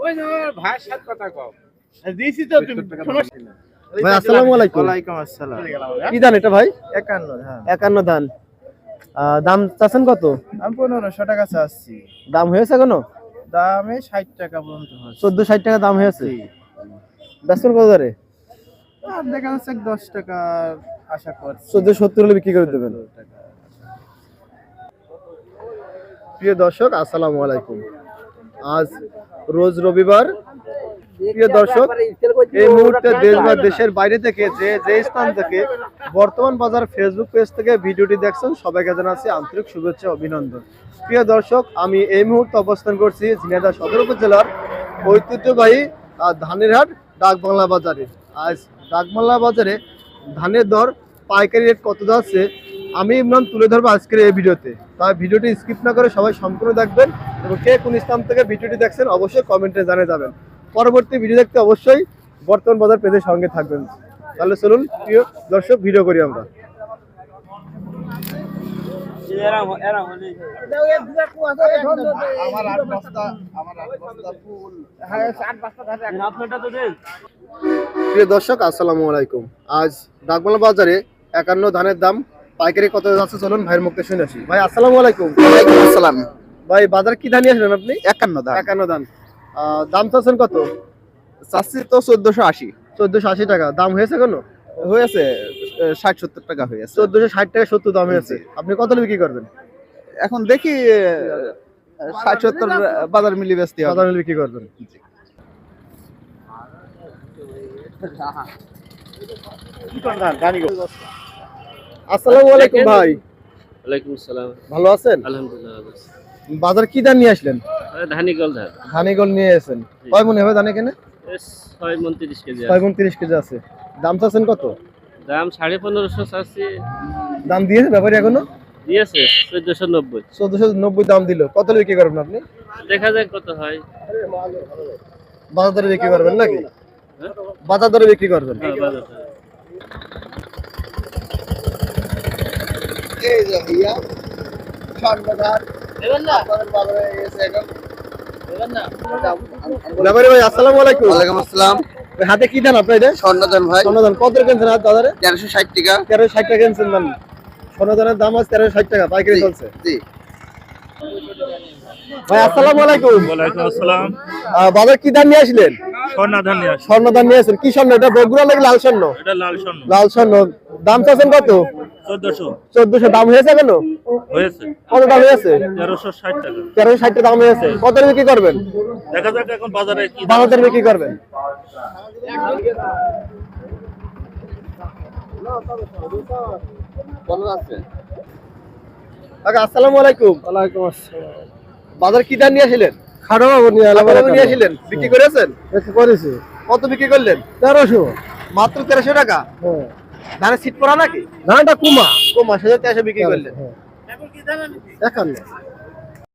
ওই যে ভাই সাত কথা কও দিছি তো তুমি ভাই আসসালামু আলাইকুম। ওয়ালাইকুম আসসালাম। কি ধান এটা ভাই? 51 হ্যাঁ। 51 ধান। দাম চাচ্ছেন কত? আমি 1500 টাকা চাচ্ছি। দাম হয়েছে কোনো? দামে 60 টাকা পর্যন্ত হচ্ছে। 1460 টাকা দাম হয়েছে। জি। বেচবেন কত দরে? আর দেখা যাচ্ছে 10 টাকা আশা করছি। 1470 হলে বিক্রি করে দেবেন। প্রিয় দর্শক আসসালামু আলাইকুম। আজ রোজ রবিবার। প্রিয় দর্শক এই মুহূর্তে দেশ বা দেশের বাইরে থেকে যে স্থান থেকে বর্তমান বাজার ফেসবুক পেজ থেকে ভিডিওটি দেখছেন সবাইকে জানাচ্ছি আন্তরিক শুভেচ্ছা অভিনন্দন। প্রিয় দর্শক আমি এই মুহূর্তে অবস্থান করছি ঝিনাইদহ সদর উপজেলার ঐতিহ্যবাহী ধানেরহাট ডাকবাংলা বাজারে। আজ ডাকবাংলা বাজারে ধানের দর পাইকারি রেট কত যাচ্ছে আমি ইমরান তুলে ধরবো আজকের এই ভিডিওতে। তাই ভিডিওটি স্কিপ না করে সবাই সম্পূর্ণ দেখবেন এবং কে কোন স্থান থেকে ভিডিওটি দেখছেন অবশ্যই কমেন্টে জানিয়ে যাবেন। পরবর্তী ভিডিও দেখতে অবশ্যই বর্তমান বাজার পেজের সঙ্গে থাকবেন। তাহলে চলুন প্রিয় দর্শক ভিডিও করি আমরা। প্রিয় দর্শক আসসালামু আলাইকুম। আজ ডাকবাংলা বাজারে 51 ধানের দাম পাইকারি কত যাচ্ছে চলুন ভাইয়ের মুখে শুনে আসি। ভাই আসসালামু আলাইকুম। ওয়ালাইকুম আসসালাম। ভাই বাজার কি ধান নিয়ে আসলেন আপনি? 51 ধান। 51 ধান। দাম চাচ্ছেন কত? চাচ্ছি তো 1480। 1480 টাকা দাম হয়েছে কোনো? হয়েছে 60-70 টাকা হয়েছে। 1460 টাকা 70 দাম হয়েছে। আপনি কত বিক্রি করবেন? এখন দেখি 60-70 বাজার মিলি বেচতে হবে। বাজার মিলে বিক্রি করবেন। আসসালামু আলাইকুম ভাই। ওয়ালাইকুম আসসালাম। ভালো আছেন? আলহামদুলিল্লাহ ভালো আছি। বাজার কি ধান নিয়ে আসলেন? ধানিকল ধান ধানিগল নিয়ে এসেছেন। কয় মন হবে ধান এখানে? 6 মণ 30 কেজি 6 মন 30 কেজি আছে। দাম চাচ্ছেন কত? দাম 1550 চাচ্ছি। দাম দিয়েছে ব্যাপারী এখনো? দিয়েছে 1490। 1490 দাম দিল। কত বিক্রি করবেন আপনি? দেখা যাক কত হয়। বাজার দরে বিক্রি করবেন নাকি? হ্যাঁ? বাজার দরে বিক্রি করবেন। হ্যাঁ, বাজার দরে। এই যে ভাইয়া স্বর্ণধার এবার না বাজারে এসে এখন এবার না ব্যাপারী ভাই আসসালামু আলাইকুম। ওয়ালাইকুম আসসালাম। ভাই, হাতে কি ধান আপনার এটা? স্বর্ণধান ভাই সোনাদান কত টাকা কিনছেন আজ বাজারে? 1360 টাকা। 1360 টাকা কিনছেন ধান। সোনাদানের দাম আজ 1360 টাকা পাইকারি চলছে। জি। ভাই আসসালামু আলাইকুম। ওয়ালাইকুম আসসালাম। বাজার কি ধান নিয়ে আসলেন? স্বর্ণা ধান নিয়ে আসি। স্বর্ণদান নিয়ে আসেন। কি স্বর্ণ এটা? বগুড়া নাকি লাল স্বর্ণ? এটা লাল স্বর্ণ। লাল স্বর্ণ। দাম চাচ্ছেন কত? 1400 1400 দাম হয়েছে কেন? হয়েছে। কত দাম হয়েছে? 1360 টাকা। 1360 টাকা দাম হয়েছে। কত বিক্রি করবেন? দেখা যাক এখন বাজারে কি দাম। বাজারে বিক্রি করবেন। কাকা আসসালামু আলাইকুম। ওয়ালাইকুম আসসালাম। বাজার কি ধান নিয়ে আসলেন? খাড়া বাবু নিয়ে নিয়ে আসলেন। বিক্রি করেছেন? করেছে কত বিক্রি করলেন? 1300। মাত্র 1300 টাকা। হ্যাঁ। ধানের সিট পড়া নাকি? ধানটা কুমা। কম 1300 বিক্রি করলেন। 51।